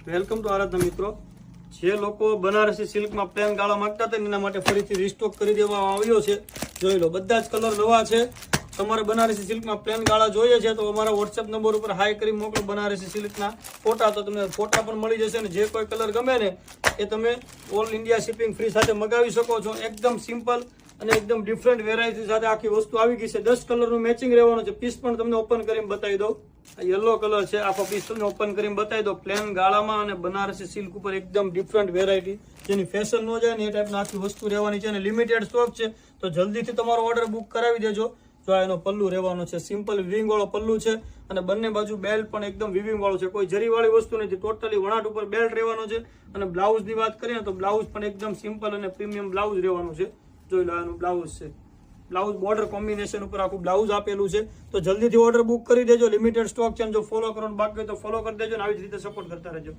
Welcome to આરાધના મિત્રો. જે લોકો બનારસી સિલ્કમાં પ્લેન ગાળા માંગતા હતા એના માટે ફરીથી રીસ્ટોક કરી દેવામાં આવ્યો છે. જોઈ લો, બધા જ કલર નવા છે. તમારે બનારસી સિલ્કમાં પ્લેન ગાળા જોઈએ છે તો અમારા વોટ્સએપ નંબર ઉપર હાઈ કરી મોકલો બનારસી સિલ્કના ફોટા, તો તમને ફોટા પણ મળી જશે. અને જે કોઈ કલર ગમે ને એ તમે ઓલ ઇન્ડિયા શિપિંગ ફ્રી સાથે મગાવી શકો છો. એકદમ સિમ્પલ અને એકદમ ડિફરન્ટ વેરાયટી સાથે આખી વસ્તુ આવી ગઈ છે. 10 કલરનું મેચિંગ રહેવાનું છે. પીસ પણ તમને ઓપન કરીને બતાવી દઉં. યલો કલર છે, આખો પીસ તમને ઓપન કરીને બતાવી દો. પ્લેન ગાળામાં અને બનારસી સિલ્ક ઉપર એકદમ ડિફરન્ટ વેરાયટી, જેની ફેશન ન જાય ને એ ટાઈપની આખી વસ્તુ રહેવાની છે. અને લિમિટેડ સ્ટોક છે, તો જલ્દીથી તમારો ઓર્ડર બુક કરાવી દેજો. જો એનો પલ્લુ રહેવાનો છે, સિમ્પલ વિવિંગ વાળો પલ્લુ છે. અને બંને બાજુ બેલ્ટ પણ એકદમ વિવિંગ વાળો છે, કોઈ જરી વાળી વસ્તુ નથી. ટોટલી વણાટ ઉપર બેલ્ટ રહેવાનો છે. અને બ્લાઉઝની વાત કરીએ તો બ્લાઉઝ પણ એકદમ સિમ્પલ અને પ્રીમિયમ બ્લાઉઝ રહેવાનું છે. જોઈ લો, આનું બ્લાઉઝ છે. બ્લાઉઝ બોર્ડર કોમ્બિનેશન ઉપર આખું બ્લાઉઝ આપેલું છે. તો જલ્દીથી ઓર્ડર બુક કરી દેજો. લિમિટેડ સ્ટોક છે. જો ફોલો કરવાનું બાકી હોય તો ફોલો કરી દેજો અને આવી જ રીતે સપોર્ટ કરતા રહેજો.